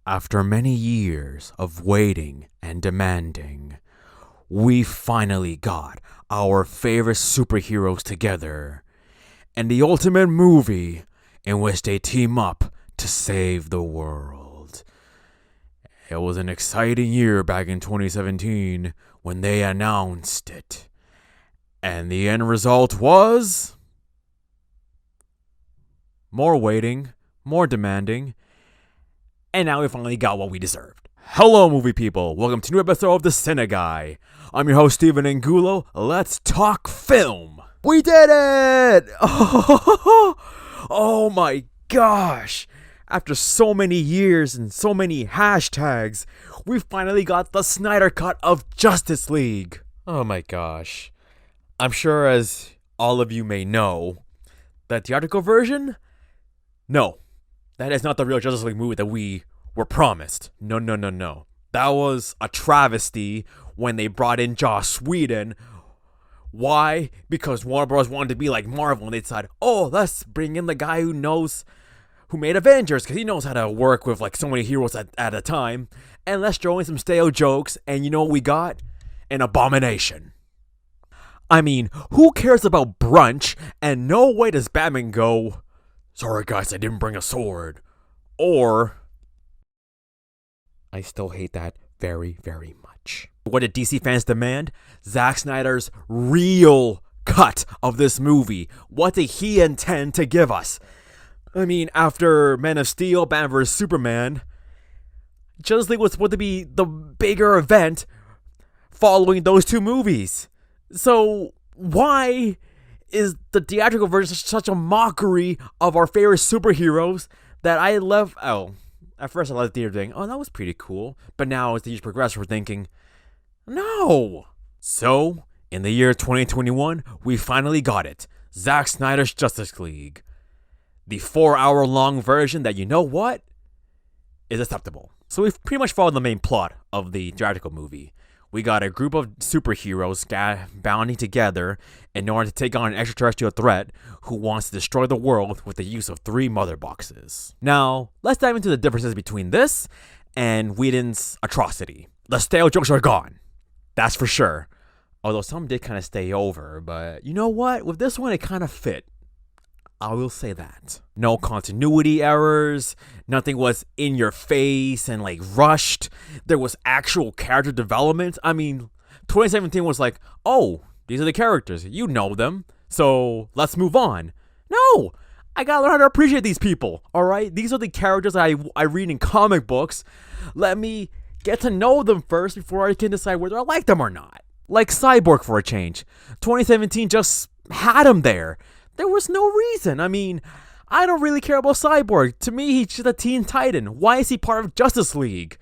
After many years of waiting and demanding, we finally got our favorite superheroes together in the ultimate movie in which they team up to save the world. It was an exciting year back in 2017 when they announced it. And the end result was more waiting, more demanding, and now we finally got what we deserved. Hello, movie people. Welcome to a new episode of the CineGuy. I'm your host, Steven Angulo. Let's talk film. We did it! Oh my gosh. After so many years and so many hashtags, we finally got the Snyder cut of Justice League. Oh my gosh. I'm sure, as all of you may know, the theatrical version? No. That is not the real Justice League movie that we were promised. No. That was a travesty when they brought in Joss Whedon. Why? Because Warner Bros. Wanted to be like Marvel, and they decided, let's bring in the guy who made Avengers, because he knows how to work with like so many heroes at a time. And let's throw in some stale jokes, and you know what we got? An abomination. I mean, who cares about brunch? And no way does Batman go, "Sorry guys, I didn't bring a sword." Or, I still hate that very, very much. What did DC fans demand? Zack Snyder's real cut of this movie. What did he intend to give us? I mean, after Man of Steel, Batman vs. Superman, Justice League was supposed to be the bigger event following those two movies. So, why is the theatrical version such a mockery of our favorite superheroes that I love? At first I loved the theater thing. That was pretty cool. But now as the years progress, we're thinking, no. So, in the year 2021, we finally got it. Zack Snyder's Justice League. The 4-hour-long version that, you know what, is acceptable. So we've pretty much followed the main plot of the theatrical movie. We got a group of superheroes bounding together in order to take on an extraterrestrial threat who wants to destroy the world with the use of 3 mother boxes. Now, let's dive into the differences between this and Whedon's atrocity. The stale jokes are gone. That's for sure. Although some did kind of stay over, but you know what? With this one, it kind of fit. I will say that. No continuity errors. Nothing was in your face and like rushed. There was actual character development. I mean, 2017 was like, these are the characters. You know them. So let's move on. No, I gotta learn how to appreciate these people. All right. These are the characters I read in comic books. Let me get to know them first before I can decide whether I like them or not. Like Cyborg for a change. 2017 just had him there. There was no reason. I mean, I don't really care about Cyborg. To me, he's just a Teen Titan. Why is he part of Justice League?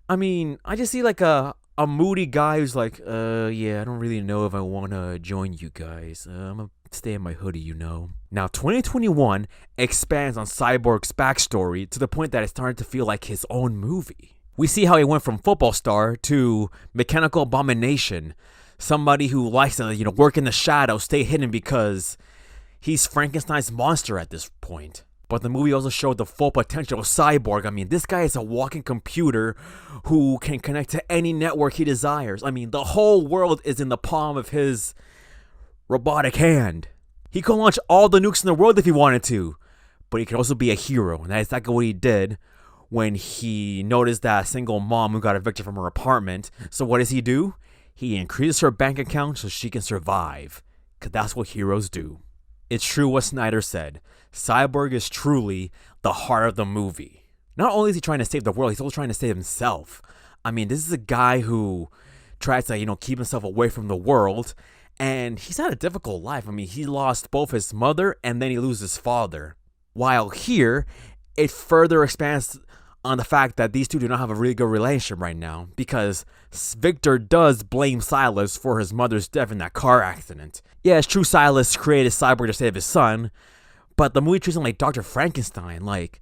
I mean, I just see like a moody guy who's like, I don't really know if I want to join you guys. I'm going to stay in my hoodie, you know. Now, 2021 expands on Cyborg's backstory to the point that it started to feel like his own movie. We see how he went from football star to mechanical abomination. Somebody who likes to, work in the shadows, stay hidden because he's Frankenstein's monster at this point. But the movie also showed the full potential of Cyborg. I mean, this guy is a walking computer who can connect to any network he desires. I mean, the whole world is in the palm of his robotic hand. He could launch all the nukes in the world if he wanted to. But he could also be a hero. And that's exactly what he did when he noticed that single mom who got evicted from her apartment. So what does he do? He increases her bank account so she can survive. Because that's what heroes do. It's true what Snyder said. Cyborg is truly the heart of the movie. Not only is he trying to save the world, he's also trying to save himself. I mean, this is a guy who tries to, keep himself away from the world. And he's had a difficult life. I mean, he lost both his mother and then he loses his father. While here, it further expands on the fact that these two do not have a really good relationship right now. Because Victor does blame Silas for his mother's death in that car accident. Yeah, it's true Silas created Cyborg to save his son, but the movie treats him like Dr. Frankenstein. Like,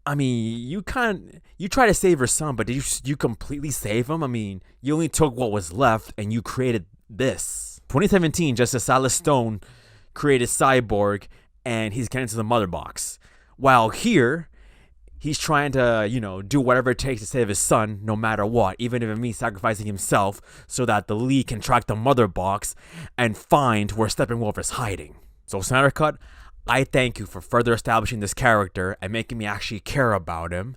I mean, you try to save your son, but did you completely save him? I mean, you only took what was left and you created this. 2017, just as Silas Stone created Cyborg and he's getting to the mother box. While here, He's trying to, do whatever it takes to save his son, no matter what, even if it means sacrificing himself so that the League can track the mother box and find where Steppenwolf is hiding. So Snyder Cut, I thank you for further establishing this character and making me actually care about him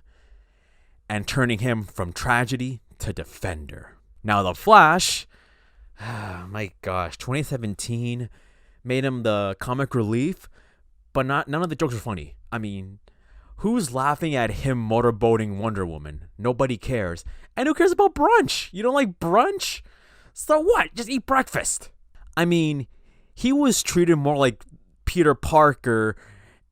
and turning him from tragedy to defender. Now the Flash, my gosh, 2017 made him the comic relief, but none of the jokes were funny. I mean, who's laughing at him motorboating Wonder Woman? Nobody cares. And who cares about brunch? You don't like brunch? So what? Just eat breakfast. I mean, he was treated more like Peter Parker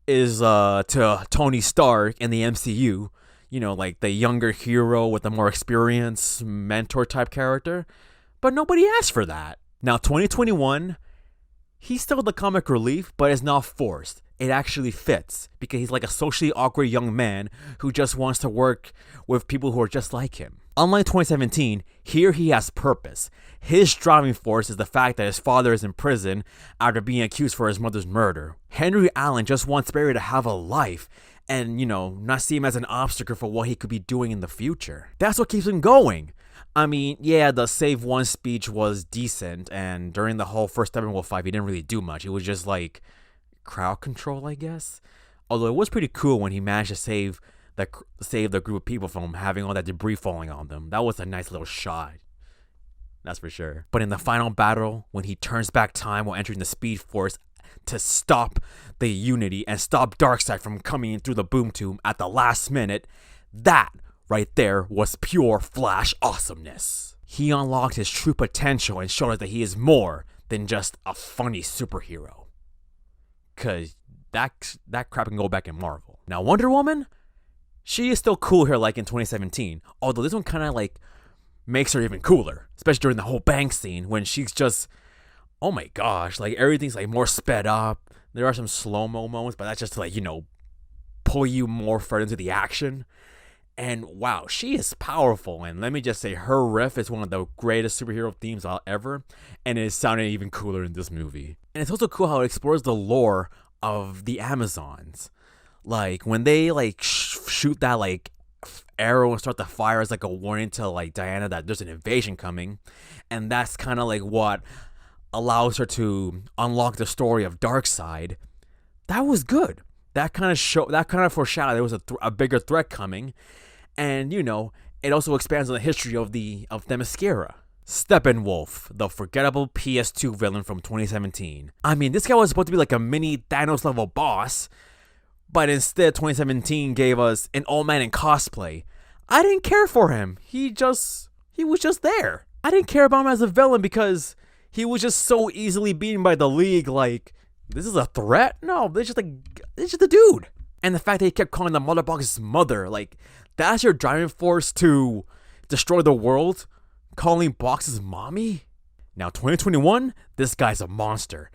is to Tony Stark in the MCU. Like the younger hero with a more experienced mentor type character. But nobody asked for that. Now, 2021, he's still the comic relief, but it's not forced. It actually fits because he's like a socially awkward young man who just wants to work with people who are just like him. Unlike 2017, here he has purpose. His driving force is the fact that his father is in prison after being accused for his mother's murder. Henry Allen just wants Barry to have a life and, not see him as an obstacle for what he could be doing in the future. That's what keeps him going. I mean, yeah, the Save One speech was decent, and during the whole first Steppenwolf fight, he didn't really do much. It was just like crowd control, I guess. Although it was pretty cool when he managed to save the group of people from having all that debris falling on them. That was a nice little shot. That's for sure. But in the final battle, when he turns back time while entering the Speed Force to stop the Unity and stop Darkseid from coming in through the boom tube at the last minute, that right there was pure Flash awesomeness. He unlocked his true potential and showed us that he is more than just a funny superhero. Cause that crap can go back in Marvel. Now Wonder Woman, she is still cool here like in 2017. Although this one kind of like makes her even cooler. Especially during the whole bank scene when she's just, oh my gosh, like everything's like more sped up. There are some slow-mo moments, but that's just to like, pull you more further into the action. And wow, she is powerful. And let me just say, her riff is one of the greatest superhero themes ever. And it sounded even cooler in this movie. And it's also cool how it explores the lore of the Amazons. Like when they like shoot that like arrow and start the fire as like a warning to like Diana that there's an invasion coming. And that's kind of like what allows her to unlock the story of Darkseid. That was good. That kind of foreshadowed there was a bigger threat coming. And, it also expands on the history of the Themyscira. Steppenwolf, the forgettable PS2 villain from 2017. I mean, this guy was supposed to be like a mini Thanos level boss, but instead 2017 gave us an old man in cosplay. I didn't care for him. He was just there. I didn't care about him as a villain because he was just so easily beaten by the League. Like, this is a threat? No, it's just a dude. And the fact that he kept calling the mother box his mother, like, that's your driving force to destroy the world? Calling boxes mommy? Now, 2021, this guy's a monster.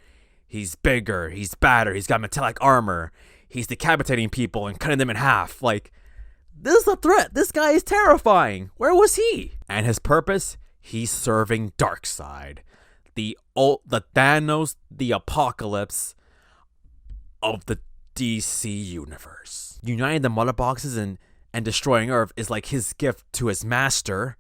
He's bigger, he's badder, he's got metallic armor, he's decapitating people and cutting them in half. Like, this is a threat. This guy is terrifying. Where was he? And his purpose? He's serving Darkseid. The Thanos, the apocalypse of the DC universe. Uniting the mother boxes and destroying Earth is like his gift to his master.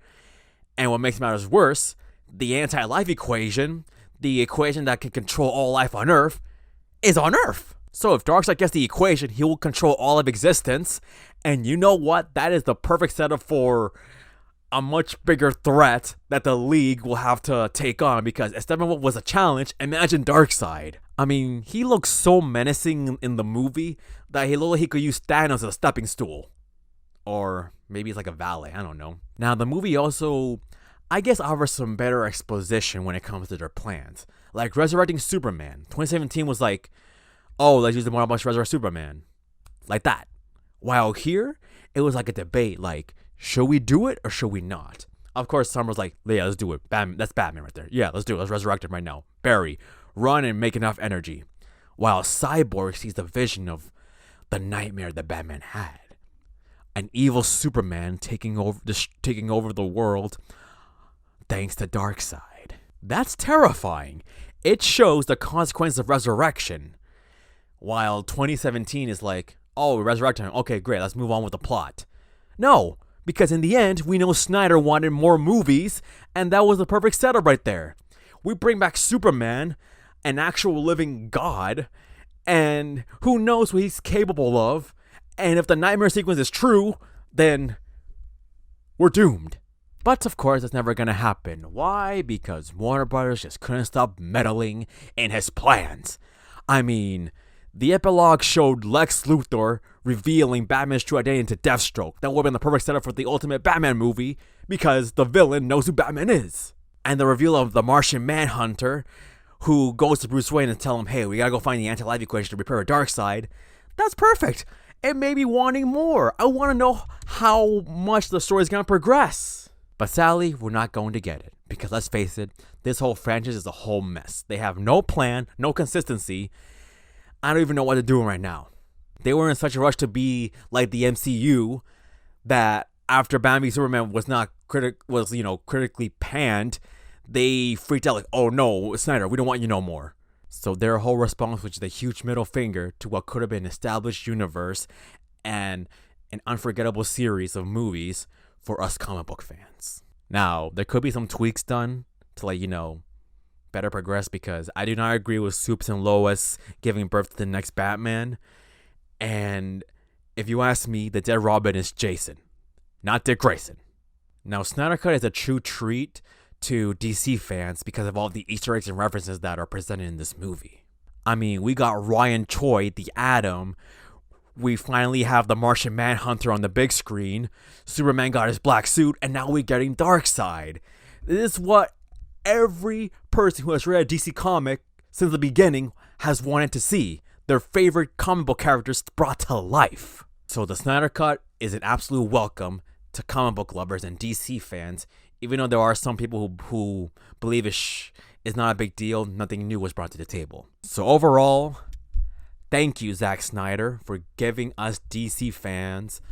And what makes matters worse, the anti-life equation, the equation that can control all life on Earth, is on Earth. So if Darkseid gets the equation, he will control all of existence. And you know what? That is the perfect setup for a much bigger threat that the League will have to take on, because if Steppenwolf was a challenge, imagine Darkseid. I mean, he looks so menacing in the movie that he looked like he could use Thanos as a stepping stool. Or maybe it's like a valet, I don't know. Now, the movie also, I guess, offers some better exposition when it comes to their plans. Like resurrecting Superman. 2017 was like, oh, let's use the Marvel Bunch to resurrect Superman. Like that. While here, it was like a debate, like, should we do it or should we not? Of course, some was like, yeah, let's do it. Batman, that's Batman right there. Yeah, let's do it. Let's resurrect him right now. Barry, run and make enough energy. While Cyborg sees the vision of the nightmare that Batman had. An evil Superman taking over the world thanks to Darkseid. That's terrifying. It shows the consequence of resurrection. While 2017 is like, Oh, resurrect him. Okay, great. Let's move on with the plot. No, because in the end, we know Snyder wanted more movies, and that was the perfect setup right there. We bring back Superman, an actual living god, and who knows what he's capable of. And if the nightmare sequence is true, then we're doomed. But of course, it's never gonna happen. Why? Because Warner Brothers just couldn't stop meddling in his plans. I mean, the epilogue showed Lex Luthor revealing Batman's true identity to Deathstroke. That would have been the perfect setup for the ultimate Batman movie, because the villain knows who Batman is. And the reveal of the Martian Manhunter, who goes to Bruce Wayne and tell him, hey, we gotta go find the anti-life equation to repair a Darkseid. That's perfect. It made me wanting more. I want to know how much the story is gonna progress. But sadly, we're not going to get it. Because let's face it, this whole franchise is a whole mess. They have no plan, no consistency. I don't even know what they're doing right now. They were in such a rush to be like the MCU that after Batman v Superman was critically panned, they freaked out like, oh no, Snyder, we don't want you no more. So their whole response was just a huge middle finger to what could have been an established universe and an unforgettable series of movies for us comic book fans. Now, there could be some tweaks done to better progress, because I do not agree with Supes and Lois giving birth to the next Batman. And if you ask me, the dead Robin is Jason, not Dick Grayson. Now, Snyder Cut is a true treat to DC fans because of all the Easter eggs and references that are presented in this movie. I mean, we got Ryan Choi, the Atom. We finally have the Martian Manhunter on the big screen. Superman got his black suit, and now we're getting Darkseid. This is what every person who has read a DC comic since the beginning has wanted to see. Their favorite comic book characters brought to life. So the Snyder Cut is an absolute welcome to comic book lovers and DC fans, even though there are some people who believe it's not a big deal. Nothing new was brought to the table. So overall, thank you, Zack Snyder, for giving us DC fans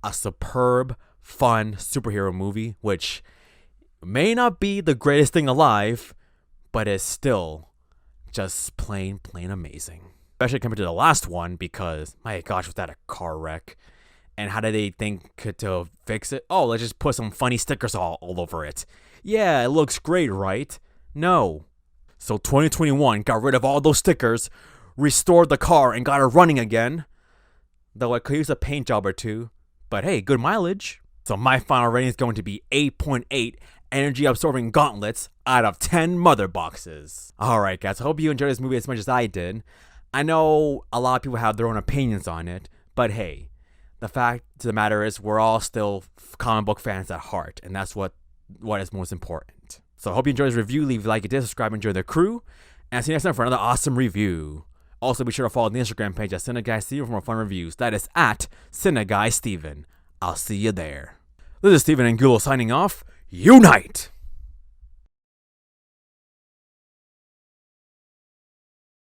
a superb, fun superhero movie, which may not be the greatest thing alive, but is still just plain amazing. Especially compared to the last one, because, my gosh, was that a car wreck? And how did they think to fix it? Oh, let's just put some funny stickers all over it. Yeah, it looks great, right? No. So 2021 got rid of all those stickers, restored the car, and got it running again. Though I could use a paint job or two. But hey, good mileage. So my final rating is going to be 8.8 energy absorbing gauntlets out of 10 mother boxes. Alright guys, I hope you enjoyed this movie as much as I did. I know a lot of people have their own opinions on it, but hey, the fact of the matter is we're all still comic book fans at heart, and that's what is most important. So I hope you enjoyed this review. Leave a like, and subscribe, and join the crew, and I'll see you next time for another awesome review. Also, be sure to follow the Instagram page at CineGuy Steven for more fun reviews. That is at CineGuy Steven. I'll see you there. This is Steven Angulo signing off. Unite!